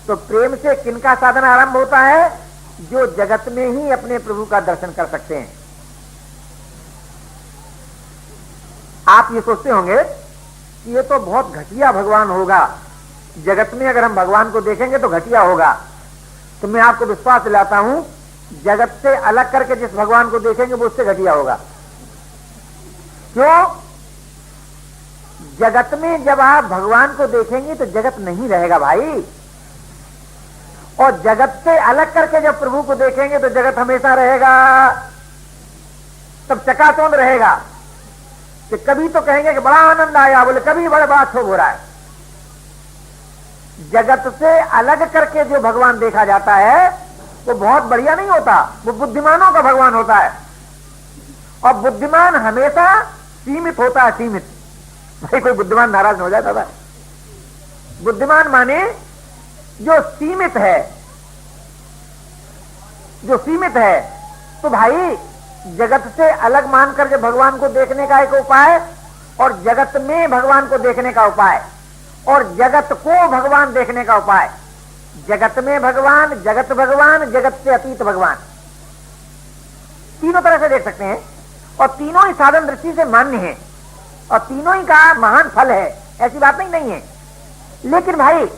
तो प्रेम से किनका साधन आरंभ होता है? जो जगत में ही अपने प्रभु का दर्शन कर सकते हैं। आप ये सोचते होंगे कि ये तो बहुत घटिया भगवान होगा, जगत में अगर हम भगवान को देखेंगे तो घटिया होगा। तो मैं आपको विश्वास दिलाता हूं, जगत से अलग करके जिस भगवान को देखेंगे वो उससे घटिया होगा। क्यों? जगत में जब आप भगवान को देखेंगे तो जगत नहीं रहेगा भाई, और जगत से अलग करके जब प्रभु को देखेंगे तो जगत हमेशा रहेगा। तब चकाचौंध रहेगा कि कभी तो कहेंगे कि बड़ा आनंद आया, बोले कभी बड़ा बात हो रहा है। जगत से अलग करके जो भगवान देखा जाता है वो बहुत बढ़िया नहीं होता, वो बुद्धिमानों का भगवान होता है। और बुद्धिमान हमेशा सीमित होता है, सीमित। भाई कोई बुद्धिमान नाराज न हो जाता था। बुद्धिमान माने जो सीमित है, जो सीमित है। तो भाई जगत से अलग मानकर जो भगवान को देखने का एक उपाय, और जगत में भगवान को देखने का उपाय, और जगत को भगवान देखने का उपाय। जगत में भगवान, जगत भगवान, जगत से अतीत भगवान, तीनों तरह से देख सकते हैं। और तीनों ही साधन दृष्टि से मान्य है, और तीनों ही का महान फल है, ऐसी बात नहीं है। लेकिन भाई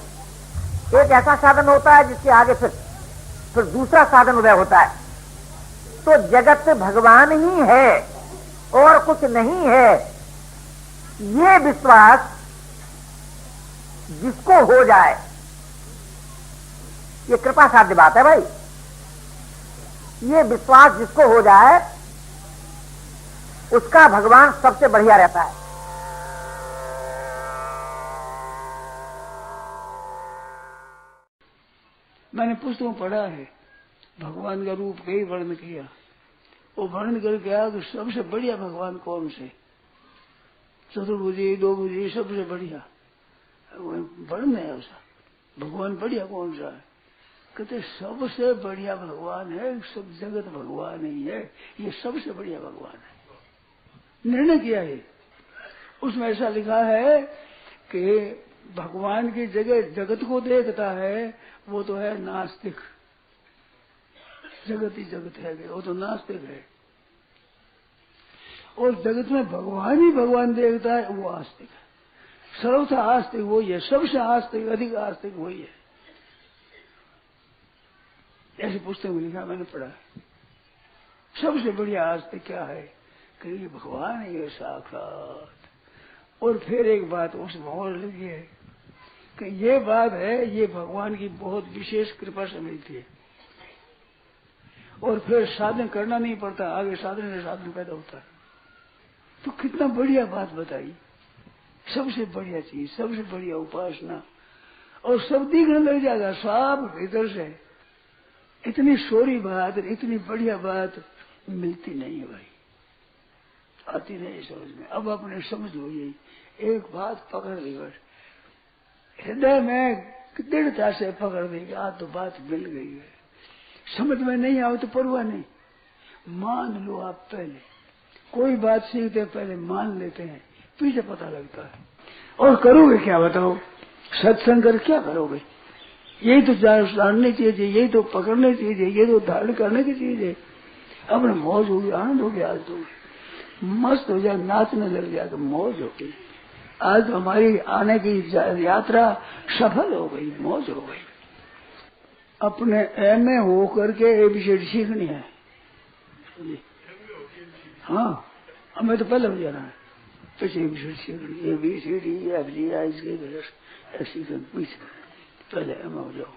एक ऐसा साधन होता है जिसके आगे फिर दूसरा साधन उदय होता है। तो जगत भगवान ही है और कुछ नहीं है, ये विश्वास जिसको हो जाए, ये कृपा साध्य बात है भाई। ये विश्वास जिसको हो जाए उसका भगवान सबसे बढ़िया रहता है। मैंने पुस्तकों पढ़ा है, भगवान का रूप कई वर्णन किया। वो वर्णन करके आया कि सबसे बढ़िया भगवान कौन से? चतुर्भुजी, दो भुजी, सबसे बढ़िया वर्णन है उसका। भगवान बढ़िया कौन सा है? कहते सबसे बढ़िया भगवान है, सब जगत भगवान ही है, ये सबसे बढ़िया भगवान है। निर्णय किया है उसमें, ऐसा लिखा है कि भगवान की जगह जगत को देखता है वो तो है नास्तिक। जगत ही जगत है, वो तो नास्तिक है। और जगत में भगवान ही भगवान देखता है, वो आस्तिक है। सर्वथा आस्तिक वही है, सबसे आस्तिक, अधिक आस्तिक वही है। ऐसी पुस्तक में लिखा, मैंने पढ़ा। सबसे बढ़िया आस्तिक क्या है कि ये भगवान है साक्षात। और फिर एक बात उसमें और लिखी है कि ये बात है, ये भगवान की बहुत विशेष कृपा से मिलती है। और फिर साधन करना नहीं पड़ता, आगे साधन से साधन पैदा होता है। तो कितना बढ़िया बात बताई, सबसे बढ़िया चीज, सबसे बढ़िया उपासना। और सब दिखने लग जाएगा साफ भीतर से। इतनी सोरी बात, इतनी बढ़िया बात मिलती नहीं है भाई, आती नहीं समझ में। अब अपने समझ लो, यही एक बात पकड़ ली, बस हृदय में दृढ़ता से पकड़ ली, आज तो बात मिल गई है। समझ में नहीं आवे तो परवाह नहीं, मान लो। आप पहले कोई बात सीखते पहले मान लेते हैं, पीछे पता लगता है। और करोगे क्या बताओ? सत्संग कर क्या करोगे? यही तो जानने चीज है, यही तो पकड़ने चीज है, यही तो धारण करने की चीज है। अपने मौज होगी, आनंद हो गया, आज तो मस्त हो जाए, नाचने लग जाए तो मौज हो गई। आज तो हमारी आने की यात्रा सफल हो गई, मौज हो गई। अपने एमए हो करके एबीसीडी सीखनी है। हाँ, हमें तो पहले हो जाना है, पीछे एबीसीडी सीखनी, एबीसीडी एफजी ऐसी पहले एमए हो जाओ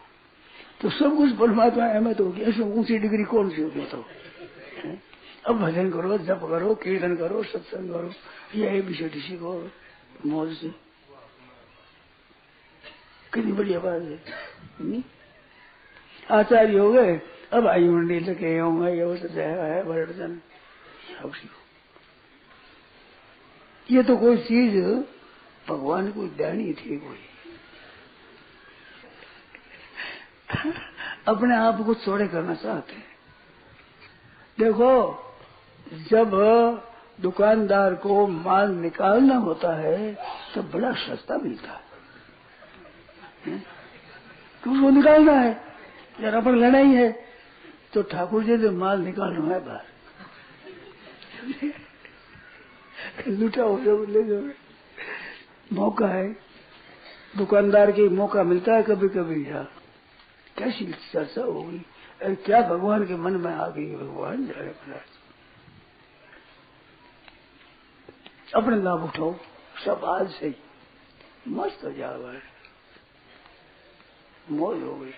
तो सब कुछ परमात्मा एमए तो होगी। ऐसे ऊंची डिग्री कौन सी होगी बताओ? अब भजन करो, जप करो, कीर्तन करो, सत्संग करो, ये एबीसीडी सीखो मौज से। कितनी बढ़िया बात है। आचार्य हो गए, अब आई मंडी लगे होंगे, ये वो है वर्णन सब सीखो। ये तो कोई चीज भगवान को देनी थी, कोई अपने आप को चौड़े करना चाहते हैं। देखो, जब दुकानदार को माल निकालना होता है तो बड़ा सस्ता मिलता है। तो उसको निकालना है, जरा पर लड़ाई है तो ठाकुर जी ने माल निकालना है बाहर, लूटा हो जाओ ले जाओ। मौका है, दुकानदार की मौका मिलता है कभी कभी। यार कैसी चर्चा होगी, अरे क्या भगवान के मन में आ गई, भगवान जाए अपना। अपने लाभ उठाओ, सब आज से ही मस्त हो जाओ, मौज हो गई।